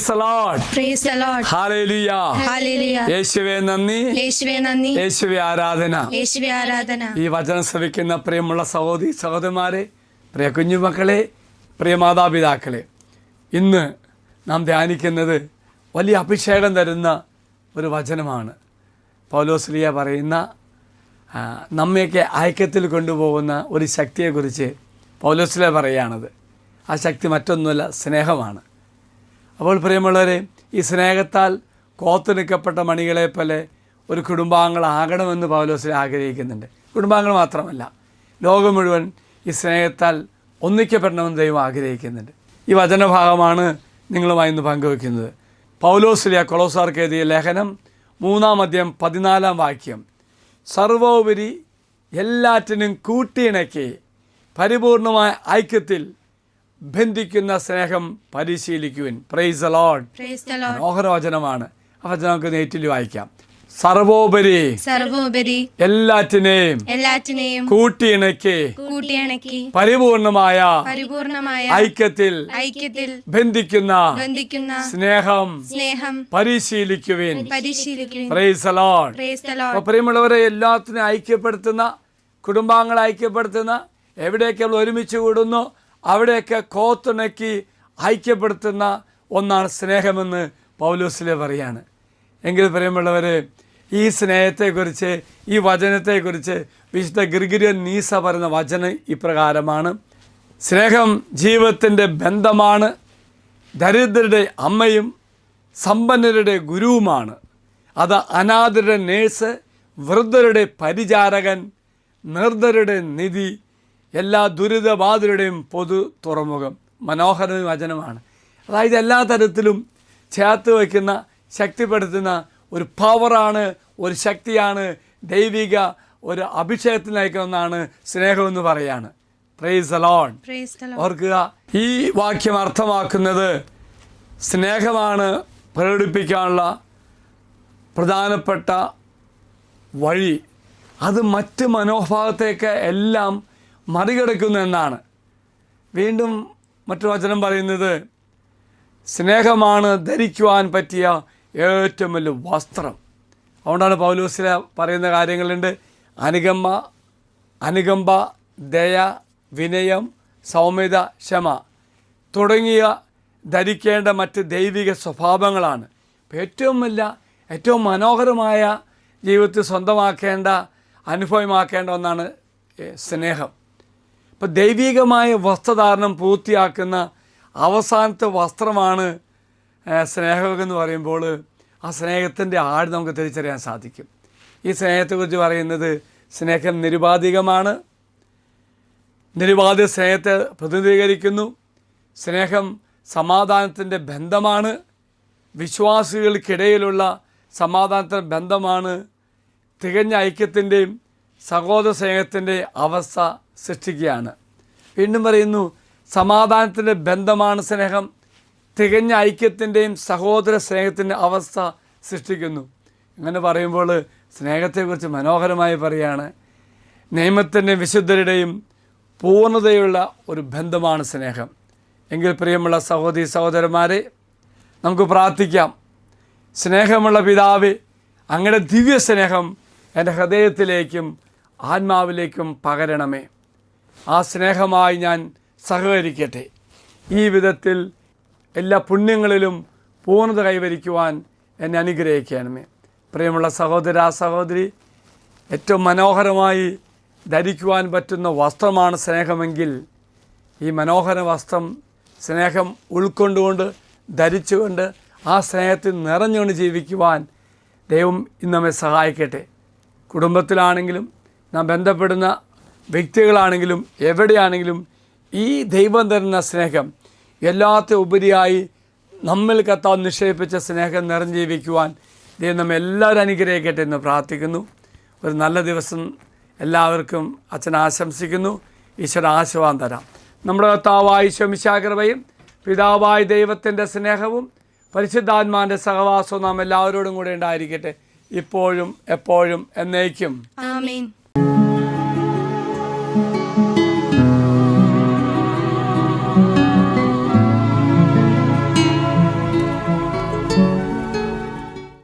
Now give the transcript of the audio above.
Praise the Lord. Praise the Lord. Hallelujah. Hallelujah. യേശുവേ നന്ദി, യേശുവേ നന്ദി, യേശുവേ ആരാധന. യേശുവേ ആരാധന. ഈ വചനം ശ്രവിക്കുന്ന പ്രിയമുള്ള സഹോദരി സഹോദരന്മാരെ, പ്രിയ കുഞ്ഞുമക്കളെ, പ്രിയ മാതാപിതാക്കളെ, ഇന്ന് നാം ധ്യാനിക്കുന്നത് വലിയ അഭിഷേകം തരുന്ന ഒരു വചനമാണ്. പൗലോസ്ലീഹ പറയുന്ന നമ്മയൊക്കെ ഐക്യത്തിൽ കൊണ്ടുപോകുന്ന ഒരു ശക്തിയെക്കുറിച്ച് പൗലോസ്ലീഹ പറയുകയാണത്. ആ ശക്തി മറ്റൊന്നുമല്ല, സ്നേഹമാണ്. അപ്പോൾ പ്രിയമുള്ളവരെ, ഈ സ്നേഹത്താൽ കോത്തുനിൽക്കപ്പെട്ട മണികളെ പോലെ ഒരു കുടുംബാംഗങ്ങളാകണമെന്ന് പൗലോസ്ലീഹ ആഗ്രഹിക്കുന്നുണ്ട്. കുടുംബാംഗങ്ങൾ മാത്രമല്ല, ലോകം മുഴുവൻ ഈ സ്നേഹത്താൽ ഒന്നിക്കപ്പെടണമെന്ന് ദൈവം ആഗ്രഹിക്കുന്നുണ്ട്. ഈ വചനഭാഗമാണ് നിങ്ങളുമായി ഇന്ന് പങ്കുവയ്ക്കുന്നത്. പൗലോസ്ലീഹ കൊളോസാർക്ക് എഴുതിയ ലേഖനം 3:14 സർവോപരി എല്ലാറ്റിനും കൂട്ടിയിണക്കി പരിപൂർണമായ ഐക്യത്തിൽ ബന്ധിക്കുന്ന സ്നേഹം പരിശീലിക്കുവിൻ. Praise the Lord. മനോഹര വചനമാണ്. ആ വചനം നമുക്ക് നേറ്റിൽ വായിക്കാം. സർവോപരി എല്ലാറ്റിനെയും കൂട്ടിയിണക്കി പരിപൂർണമായ ഐക്യത്തിൽ ബന്ധിക്കുന്ന സ്നേഹം പരിശീലിക്കുവിൻ. Praise the Lord. അപ്പോൾ പ്രിയമുള്ളവരെ, എല്ലാത്തിനെയും ഐക്യപ്പെടുത്തുന്ന, കുടുംബാംഗങ്ങളെ ഐക്യപ്പെടുത്തുന്ന, എവിടെയൊക്കെ നമ്മൾ ഒരുമിച്ച് കൂടുന്നു അവിടെയൊക്കെ കോത്തിണക്കി ഐക്യപ്പെടുത്തുന്ന ഒന്നാണ് സ്നേഹമെന്ന് പൗലോസ്ലീഹ പറയാണ്. എങ്കിൽ പ്രിയമുള്ളവർ, ഈ സ്നേഹത്തെക്കുറിച്ച്, ഈ വചനത്തെക്കുറിച്ച് വിശുദ്ധ ഗ്രിഗോറിയൻ നീസ പറയുന്ന വചനം ഇപ്രകാരമാണ്: സ്നേഹം ജീവിതത്തിൻ്റെ ബന്ധമാണ്, ദരിദ്രരുടെ അമ്മയും സമ്പന്നരുടെ ഗുരുവുമാണ്. അത് അനാഥരുടെ നേഴ്സ്, വൃദ്ധരുടെ പരിചാരകൻ, നിർദ്ധരുടെ നിധി, എല്ലാ ദുരിതബാധിതരുടെയും പൊതു തുറമുഖം. മനോഹര വചനമാണ്. അതായത് എല്ലാ തരത്തിലും ചേർത്ത് വയ്ക്കുന്ന, ശക്തിപ്പെടുത്തുന്ന ഒരു പവറാണ്, ഒരു ശക്തിയാണ്, ദൈവിക ഒരു അഭിഷേകത്തിൽ നയിക്കണമെന്നാണ് സ്നേഹമെന്ന് പറയാണ്. Praise the Lord. ഓർക്കുക, ഈ വാക്യം അർത്ഥമാക്കുന്നത് സ്നേഹമാണ് പ്രകടിപ്പിക്കാനുള്ള പ്രധാനപ്പെട്ട വഴി. അത് മറ്റ് മനോഭാവത്തേക്ക് എല്ലാം മറികടക്കുന്നു എന്നാണ്. വീണ്ടും മറ്റു വചനം പറയുന്നത് സ്നേഹമാണ് ധരിക്കുവാൻ പറ്റിയ ഏറ്റവും വലിയ വസ്ത്രം. അതുകൊണ്ടാണ് പൗലോസ്ലീഹ പറയുന്ന കാര്യങ്ങളുണ്ട്: അനുകമ്പ, ദയ, വിനയം, സൗമ്യത, ക്ഷമ തുടങ്ങിയ ധരിക്കേണ്ട മറ്റ് ദൈവിക സ്വഭാവങ്ങളാണ്. ഏറ്റവും മനോഹരമായ ജീവിതത്തിൽ സ്വന്തമാക്കേണ്ട, അനുഭവമാക്കേണ്ട ഒന്നാണ് സ്നേഹം. ഇപ്പോൾ ദൈവികമായ വസ്ത്രധാരണം പൂർത്തിയാക്കുന്ന അവസാനത്തെ വസ്ത്രമാണ് സ്നേഹമെന്ന് പറയുമ്പോൾ ആ സ്നേഹത്തിൻ്റെ ആഴം നമുക്ക് തിരിച്ചറിയാൻ സാധിക്കും. ഈ സ്നേഹത്തെക്കുറിച്ച് പറയുന്നത് സ്നേഹം നിരുപാധികമാണ്, നിരുപാധിക സ്നേഹത്തെ പ്രതിനിധീകരിക്കുന്നു. സ്നേഹം സമാധാനത്തിൻ്റെ ബന്ധമാണ്, വിശ്വാസികൾക്കിടയിലുള്ള സമാധാനത്തിൻ്റെ ബന്ധമാണ്, തികഞ്ഞ ഐക്യത്തിൻ്റെയും സഹോദര സ്നേഹത്തിൻ്റെ അവസ്ഥ സൃഷ്ടിക്കുകയാണ്. വീണ്ടും പറയുന്നു, സമാധാനത്തിൻ്റെ ബന്ധമാണ് സ്നേഹം, തികഞ്ഞ ഐക്യത്തിൻ്റെയും സഹോദര സ്നേഹത്തിൻ്റെ അവസ്ഥ സൃഷ്ടിക്കുന്നു. ഇങ്ങനെ പറയുമ്പോൾ സ്നേഹത്തെക്കുറിച്ച് മനോഹരമായി പറയുകയാണ്. നിയമത്തിൻ്റെയും വിശുദ്ധരുടെയും പൂർണ്ണതയുള്ള ഒരു ബന്ധമാണ് സ്നേഹം. എങ്കിൽ പ്രിയമുള്ള സഹോദരി സഹോദരന്മാരെ, നമുക്ക് പ്രാർത്ഥിക്കാം. സ്നേഹമുള്ള പിതാവേ, അങ്ങയുടെ ദിവ്യ സ്നേഹം എൻ്റെ ഹൃദയത്തിലേക്കും ആത്മാവിലേക്കും പകരണമേ. ആ സ്നേഹമായി ഞാൻ സഹകരിക്കട്ടെ. ഈ വിധത്തിൽ എല്ലാ പുണ്യങ്ങളിലും പൂർണ്ണത കൈവരിക്കുവാൻ എന്നെ അനുഗ്രഹിക്കണമേ. പ്രിയമുള്ള സഹോദര സഹോദരി, ഏറ്റവും മനോഹരമായി ധരിക്കുവാൻ പറ്റുന്ന വസ്ത്രമാണ് സ്നേഹമെങ്കിൽ ഈ മനോഹര വസ്ത്രം സ്നേഹം ഉൾക്കൊണ്ടുകൊണ്ട്, ധരിച്ചുകൊണ്ട്, ആ സ്നേഹത്തിൽ നിറഞ്ഞുകൊണ്ട് ജീവിക്കുവാൻ ദൈവം ഇന്ന് നമ്മെ സഹായിക്കട്ടെ. കുടുംബത്തിലാണെങ്കിലും, നാം ബന്ധപ്പെടുന്ന വ്യക്തികളാണെങ്കിലും, എവിടെയാണെങ്കിലും ഈ ദൈവം തരുന്ന സ്നേഹം എല്ലാത്തിനും ഉപരിയായി നമ്മിൽ കർത്താവ് നിക്ഷേപിച്ച സ്നേഹം നിറഞ്ഞു ജീവിക്കുവാൻ ദൈവം നമ്മെ എല്ലാവരും അനുഗ്രഹിക്കട്ടെ എന്ന് പ്രാർത്ഥിക്കുന്നു. ഒരു നല്ല ദിവസം എല്ലാവർക്കും അച്ഛൻ ആശംസിക്കുന്നു. ഈശ്വര ആശീർവാദം തരാം. നമ്മുടെ കർത്താവായ ഈശോ മിശിഹായുടെ കൃപയും പിതാവായ ദൈവത്തിൻ്റെ സ്നേഹവും പരിശുദ്ധാത്മാവിൻ്റെ സഹവാസവും നാം എല്ലാവരോടും കൂടെ ഉണ്ടായിരിക്കട്ടെ, ഇപ്പോഴും എപ്പോഴും എന്നേക്കും. ആമേൻ.